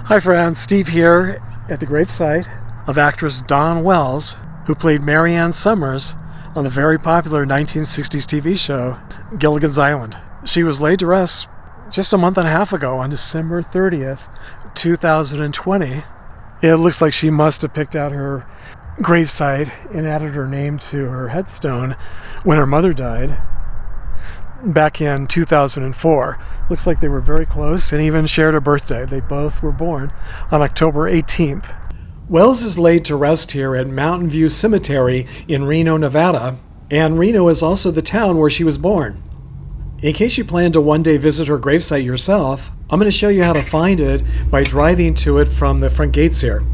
Hi friends, Steve here at the gravesite of actress Dawn Wells, who played Mary Ann Summers on the very popular 1960s TV show Gilligan's Island. She was laid to rest just a month and a half ago on December 30th, 2020. It looks like she must have picked out her gravesite and added her name to her headstone when her mother died back in 2004. Looks like they were very close and even shared a birthday. They both were born on October 18th. Wells is laid to rest here at Mountain View Cemetery in Reno, Nevada, and Reno is also the town where she was born. In case you plan to one day visit her gravesite yourself, I'm going to show you how to find it by driving to it from the front gates here.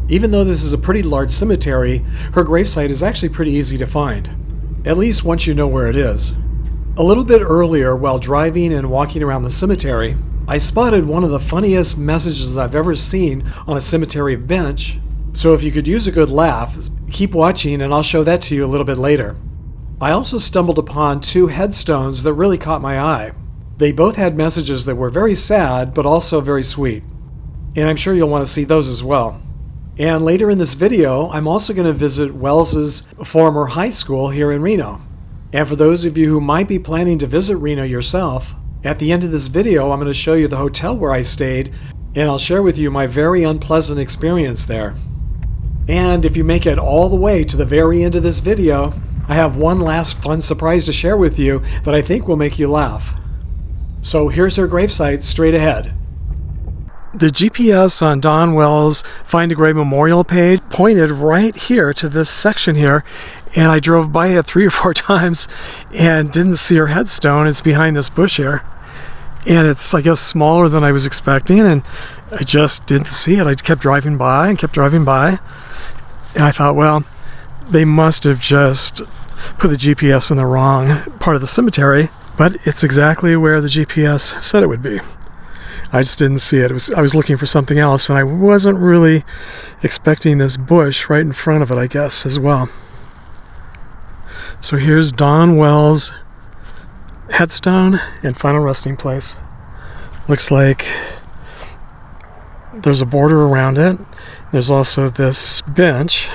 Even though this is a pretty large cemetery, her gravesite is actually pretty easy to find, at least once you know where it is. A little bit earlier, while driving and walking around the cemetery, I spotted one of the funniest messages I've ever seen on a cemetery bench. So if you could use a good laugh, keep watching and I'll show that to you a little bit later. I also stumbled upon two headstones that really caught my eye. They both had messages that were very sad, but also very sweet. And I'm sure you'll want to see those as well. And later in this video, I'm also going to visit Wells's former high school here in Reno. And for those of you who might be planning to visit Reno yourself, at the end of this video I'm going to show you the hotel where I stayed, and I'll share with you my very unpleasant experience there. And if you make it all the way to the very end of this video, I have one last fun surprise to share with you that I think will make you laugh. So here's her gravesite straight ahead. The GPS on Dawn Wells' Find a Grave Memorial page pointed right here to this section here, and I drove by it 3 or 4 times and didn't see her headstone. It's behind this bush here, and it's, I guess, smaller than I was expecting, and I just didn't see it. I kept driving by and kept driving by, and I thought, well, they must have just put the GPS in the wrong part of the cemetery, but it's exactly where the GPS said it would be. I just didn't see it. I was looking for something else, and I wasn't really expecting this bush right in front of it, I guess, as well. So here's Dawn Wells' headstone and final resting place. Looks like there's a border around it. There's also this bench.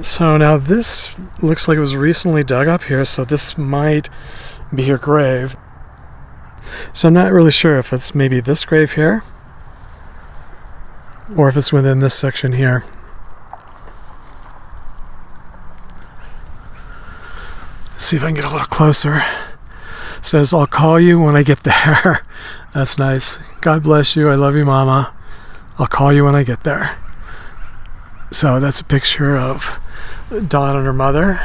So now this looks like it was recently dug up here, so this might be her grave. So I'm not really sure if it's maybe this grave here or if it's within this section here. Let's see if I can get a little closer. It says, "I'll call you when I get there." That's nice. God bless you. I love you, Mama. I'll call you when I get there. So that's a picture of Dawn and her mother.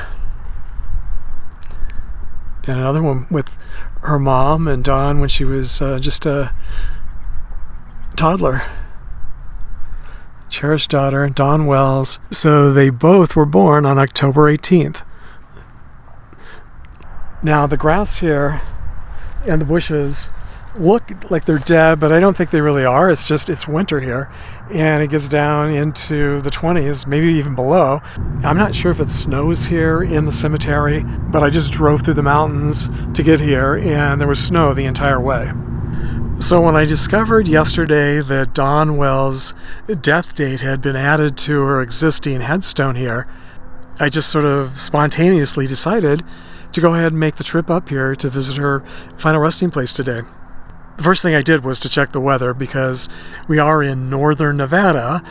And another one with her mom and Dawn when she was just a toddler. Cherished daughter, Dawn Wells. So they both were born on October 18th. Now the grass here and the bushes look like they're dead, but I don't think they really are. It's winter here, and it gets down into the 20s, maybe even below. I'm not sure if it snows here in the cemetery, but I just drove through the mountains to get here, and there was snow the entire way. So when I discovered yesterday that Dawn Wells' death date had been added to her existing headstone here, I just sort of spontaneously decided to go ahead and make the trip up here to visit her final resting place today. The first thing I did was to check the weather because we are in northern Nevada,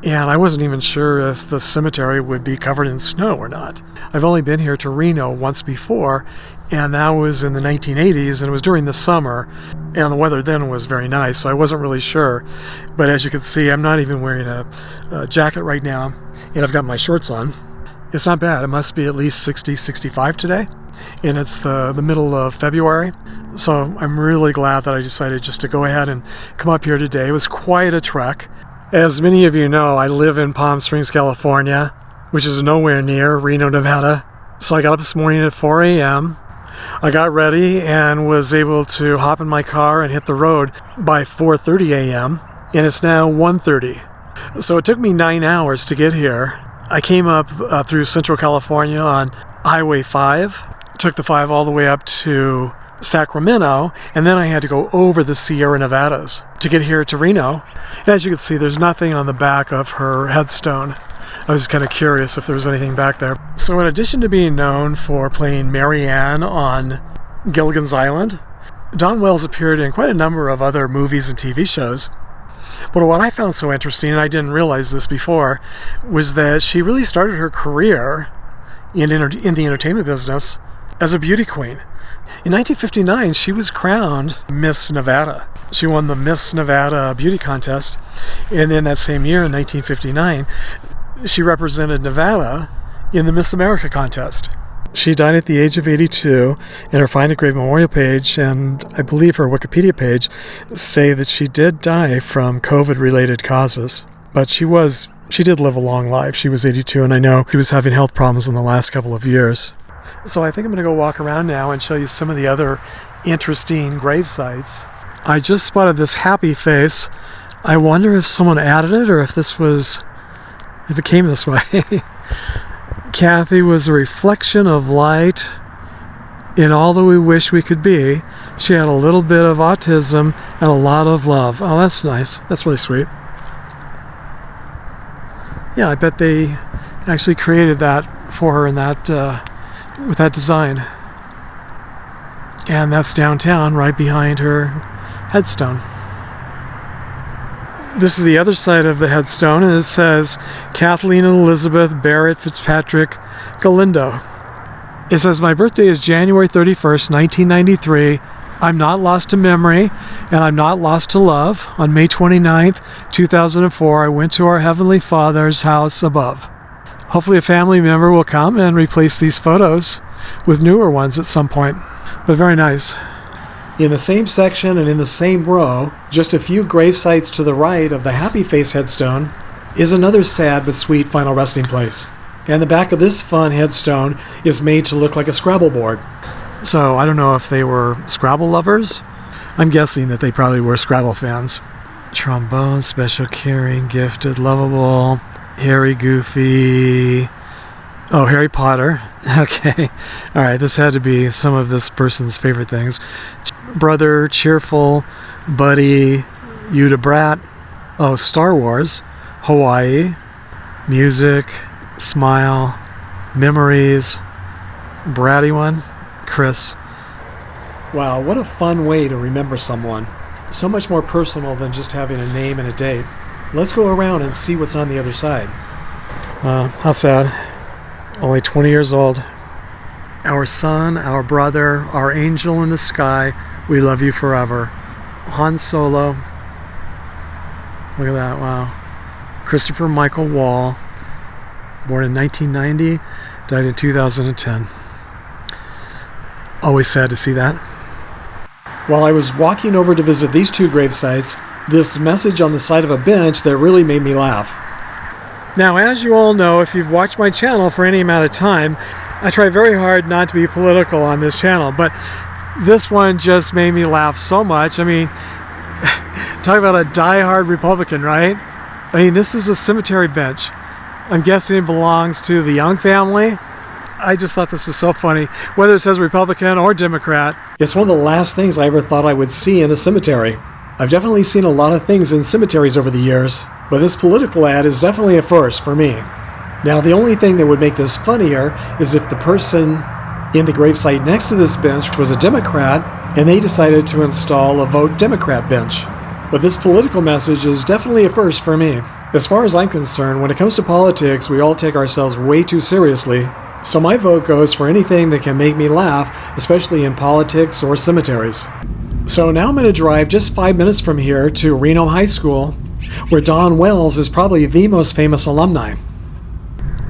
and I wasn't even sure if the cemetery would be covered in snow or not. I've only been here to Reno once before, and that was in the 1980s, and it was during the summer, and the weather then was very nice, so I wasn't really sure. But as you can see, I'm not even wearing a jacket right now, and I've got my shorts on. It's not bad. It must be at least 60, 65 today, and it's the middle of February. So I'm really glad that I decided just to go ahead and come up here today. It was quite a trek. As many of you know, I live in Palm Springs, California, which is nowhere near Reno, Nevada. So I got up this morning at 4 a.m. I got ready and was able to hop in my car and hit the road by 4:30 a.m. and it's now 1:30. So it took me 9 hours to get here. I came up through Central California on Highway 5, took the 5 all the way up to Sacramento, and then I had to go over the Sierra Nevadas to get here to Reno. And as you can see, there's nothing on the back of her headstone. I was kind of curious if there was anything back there. So in addition to being known for playing Mary Ann on Gilligan's Island, Dawn Wells appeared in quite a number of other movies and TV shows. But what I found so interesting, and I didn't realize this before, was that she really started her career in the entertainment business as a beauty queen. In 1959, she was crowned Miss Nevada. She won the Miss Nevada beauty contest, and in that same year, in 1959, she represented Nevada in the Miss America contest. She died at the age of 82, and her Find a Grave memorial page, and I believe her Wikipedia page, say that she did die from COVID-related causes. But she did live a long life. She was 82, and I know she was having health problems in the last couple of years. So I think I'm going to go walk around now and show you some of the other interesting grave sites. I just spotted this happy face. I wonder if someone added it or if it came this way. Kathy was a reflection of light in all that we wish we could be. She had a little bit of autism and a lot of love. Oh, that's nice. That's really sweet. Yeah, I bet they actually created that for her in that with that design. And that's downtown, right behind her headstone. This is the other side of the headstone, and it says Kathleen Elizabeth Barrett Fitzpatrick Galindo. It says, my birthday is January 31st, 1993. I'm not lost to memory, and I'm not lost to love. On May 29th, 2004, I went to our Heavenly Father's house above. Hopefully a family member will come and replace these photos with newer ones at some point. But very nice. In the same section and in the same row, just a few grave sites to the right of the Happy Face headstone, is another sad but sweet final resting place. And the back of this fun headstone is made to look like a Scrabble board. So I don't know if they were Scrabble lovers. I'm guessing that they probably were Scrabble fans. Trombone, special caring, gifted, lovable, Harry, Goofy. Oh, Harry Potter. Okay. All right, this had to be some of this person's favorite things. Brother, cheerful, buddy, Yuta Brat. Oh, Star Wars, Hawaii, music, smile, memories, bratty one, Chris. Wow, what a fun way to remember someone. So much more personal than just having a name and a date. Let's go around and see what's on the other side. How sad. Only 20 years old. Our son, our brother, our angel in the sky, we love you forever. Han Solo. Look at that, wow. Christopher Michael Wall, born in 1990, died in 2010. Always sad to see that. While I was walking over to visit these two grave sites, this message on the side of a bench that really made me laugh. Now, as you all know, if you've watched my channel for any amount of time, I try very hard not to be political on this channel, but this one just made me laugh so much. I mean, talk about a die-hard Republican, right? I mean, this is a cemetery bench. I'm guessing it belongs to the Young family. I just thought this was so funny. Whether it says Republican or Democrat, it's one of the last things I ever thought I would see in a cemetery. I've definitely seen a lot of things in cemeteries over the years, but this political ad is definitely a first for me. Now, the only thing that would make this funnier is if the person in the gravesite next to this bench was a Democrat, and they decided to install a Vote Democrat bench. But this political message is definitely a first for me. As far as I'm concerned, when it comes to politics, we all take ourselves way too seriously. So my vote goes for anything that can make me laugh, especially in politics or cemeteries. So now I'm going to drive just 5 minutes from here to Reno High School, where Dawn Wells is probably the most famous alumni.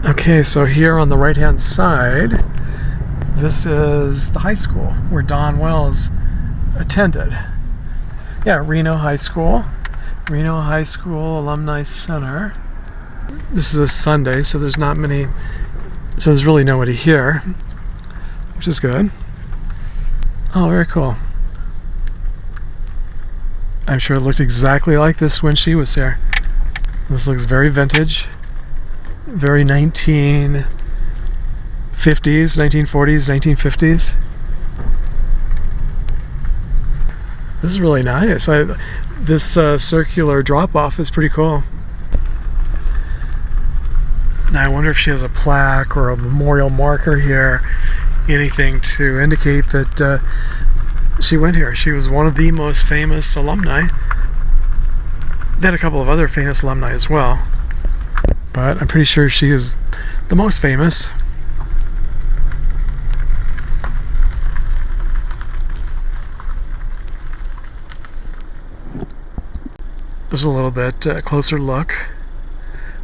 Okay, so here on the right-hand side, this is the high school where Dawn Wells attended. Yeah, Reno High School. Reno High School Alumni Center. This is a Sunday, so there's not many, so there's really nobody here, which is good. Oh, very cool. I'm sure it looked exactly like this when she was here. This looks very vintage, very 1950s, 1940s, 1950s. This is really nice. This circular drop-off is pretty cool. Now I wonder if she has a plaque or a memorial marker here, anything to indicate that she went here. She was one of the most famous alumni. They had a couple of other famous alumni as well, but I'm pretty sure she is the most famous. There's a little bit closer look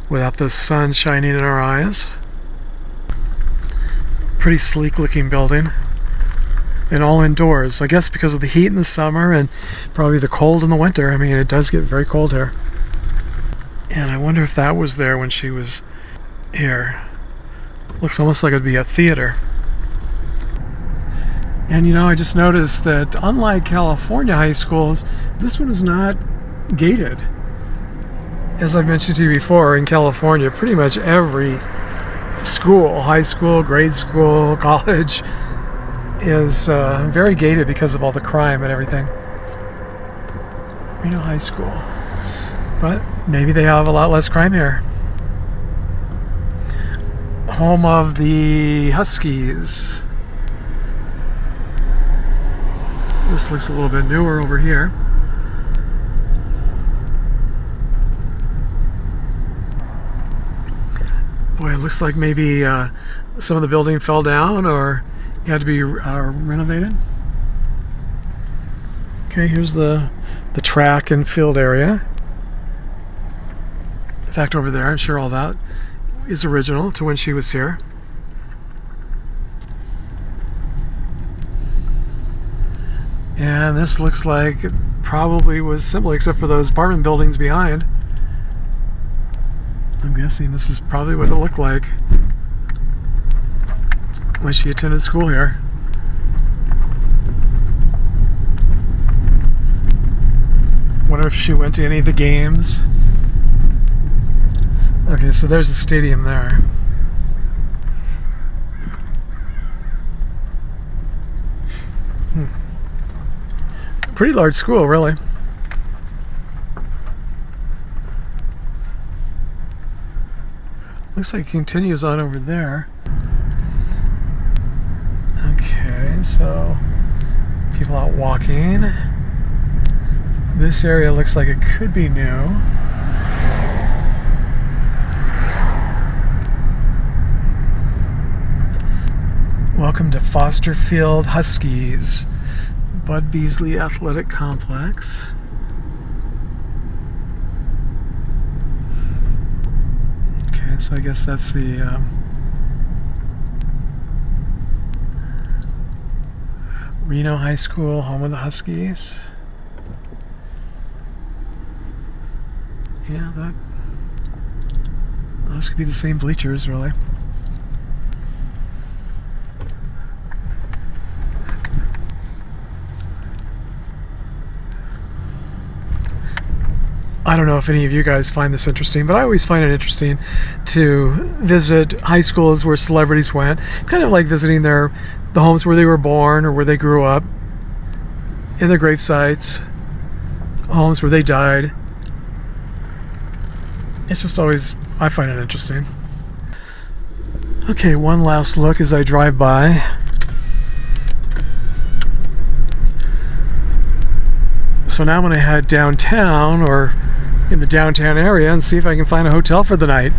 without the sun shining in our eyes. Pretty sleek looking building, and all indoors, I guess because of the heat in the summer and probably the cold in the winter. I mean, it does get very cold here. And I wonder if that was there when she was here. Looks almost like it'd be a theater. And you know, I just noticed that unlike California high schools, this one is not gated. As I've mentioned to you before, in California, pretty much every school, high school, grade school, college, is very gated because of all the crime and everything. Reno High School. But maybe they have a lot less crime here. Home of the Huskies. This looks a little bit newer over here. Boy, it looks like maybe some of the building fell down or had to be renovated. Okay, here's the track and field area. In fact, over there, I'm sure all that is original to when she was here. And this looks like it probably was similar, except for those apartment buildings behind. I'm guessing this is probably what it looked like when she attended school here. Wonder if she went to any of the games. Okay, so there's the stadium there. Pretty large school, really. Looks like it continues on over there. Okay, so people out walking. This area looks like it could be new. Welcome to Foster Field Huskies, Bud Beasley Athletic Complex. Okay, so I guess that's the Reno High School, home of the Huskies. Yeah, those could be the same bleachers, really. I don't know if any of you guys find this interesting, but I always find it interesting to visit high schools where celebrities went, kind of like visiting the homes where they were born or where they grew up, in their gravesites, homes where they died. It's just always, I find it interesting. Okay, one last look as I drive by. So now I'm going to head downtown or in the downtown area and see if I can find a hotel for the night.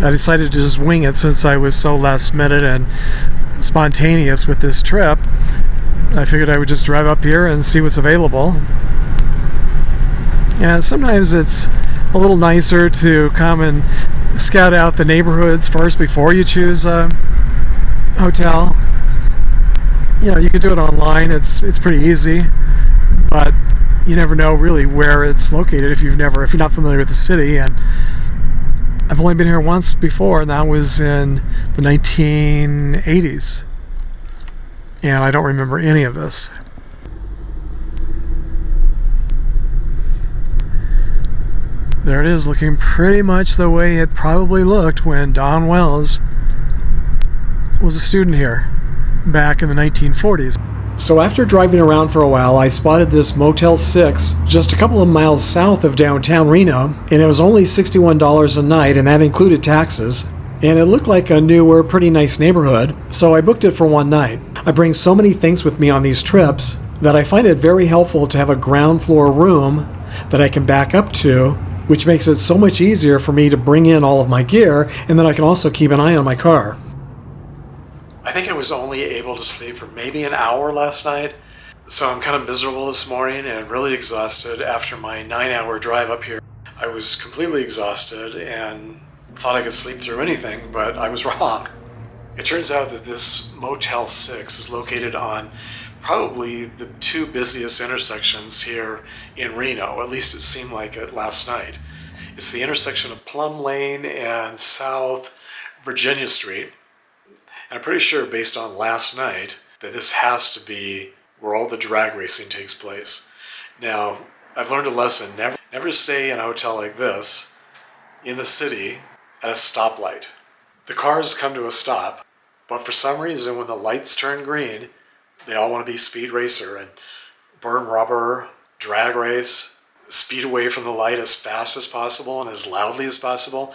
I decided to just wing it since I was so last minute and spontaneous with this trip. I figured I would just drive up here and see what's available. And sometimes it's a little nicer to come and scout out the neighborhoods first before you choose a hotel. You know, you can do it online. It's pretty easy, but you never know really where it's located if you're not familiar with the city. And I've only been here once before, and that was in the 1980s, and I don't remember any of this. There it is, looking pretty much the way it probably looked when Don Wells was a student here. back in the 1940s. So after driving around for a while, I spotted this Motel 6 just a couple of miles south of downtown Reno, and it was only $61 a night, and that included taxes. And it looked like a newer, pretty nice neighborhood, so I booked it for one night. I bring so many things with me on these trips that I find it very helpful to have a ground floor room that I can back up to, which makes it so much easier for me to bring in all of my gear, and then I can also keep an eye on my car. I think I was only able to sleep for maybe an hour last night, so I'm kind of miserable this morning and really exhausted after my 9-hour drive up here. I was completely exhausted and thought I could sleep through anything, but I was wrong. It turns out that this Motel 6 is located on probably the two busiest intersections here in Reno, at least it seemed like it last night. It's the intersection of Plum Lane and South Virginia Street. And I'm pretty sure, based on last night, that this has to be where all the drag racing takes place. Now, I've learned a lesson, never stay in a hotel like this in the city at a stoplight. The cars come to a stop, but for some reason when the lights turn green, they all want to be speed racer and burn rubber, drag race, speed away from the light as fast as possible and as loudly as possible.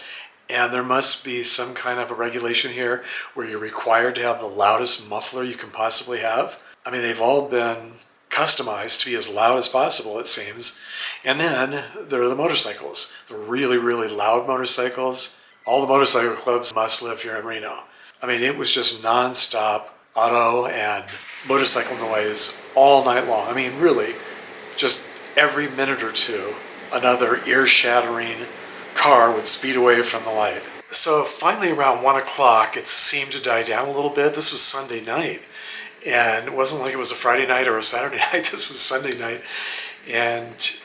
And there must be some kind of a regulation here where you're required to have the loudest muffler you can possibly have. I mean, they've all been customized to be as loud as possible, it seems. And then there are the motorcycles, the really, really loud motorcycles. All the motorcycle clubs must live here in Reno. I mean, it was just nonstop auto and motorcycle noise all night long. I mean, really, just every minute or two, another ear-shattering car would speed away from the light. So finally around 1 o'clock, it seemed to die down a little bit. This was Sunday night, and it wasn't like it was a Friday night or a Saturday night. This was Sunday night, and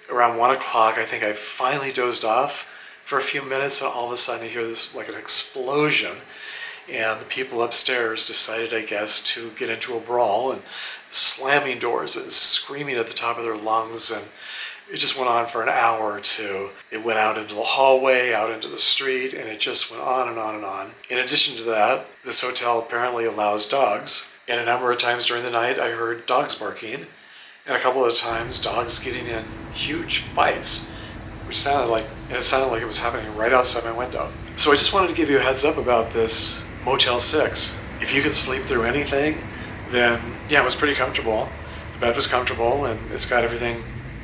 around 1 o'clock, I think I finally dozed off for a few minutes, and all of a sudden I hear this like an explosion, and the people upstairs decided, I guess, to get into a brawl and slamming doors and screaming at the top of their lungs, and it just went on for an hour or two. It went out into the hallway, out into the street, and it just went on and on and on. In addition to that, this hotel apparently allows dogs, and a number of times during the night I heard dogs barking, and a couple of times dogs getting in huge fights, which sounded like it was happening right outside my window. So I just wanted to give you a heads up about this Motel 6. If you could sleep through anything, then yeah, it was pretty comfortable. The bed was comfortable, and it's got everything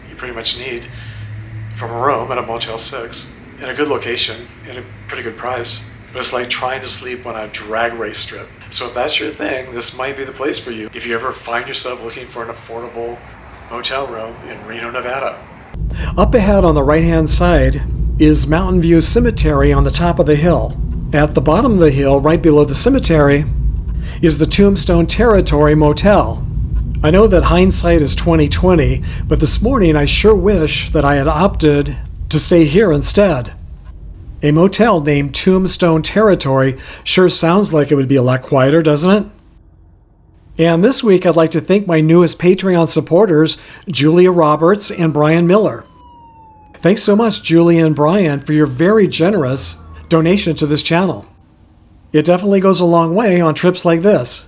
you pretty much need from a room at a Motel 6 in a good location and a pretty good price. But it's like trying to sleep on a drag race strip. So if that's your thing, this might be the place for you if you ever find yourself looking for an affordable motel room in Reno, Nevada. Up ahead on the right-hand side is Mountain View Cemetery on the top of the hill. At the bottom of the hill, right below the cemetery, is the Tombstone Territory Motel. I know that hindsight is 20/20, but this morning I sure wish that I had opted to stay here instead. A motel named Tombstone Territory sure sounds like it would be a lot quieter, doesn't it? And this week I'd like to thank my newest Patreon supporters, Julia Roberts and Brian Miller. Thanks so much, Julia and Brian, for your very generous donation to this channel. It definitely goes a long way on trips like this.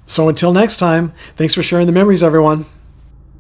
So until next time, thanks for sharing the memories, everyone.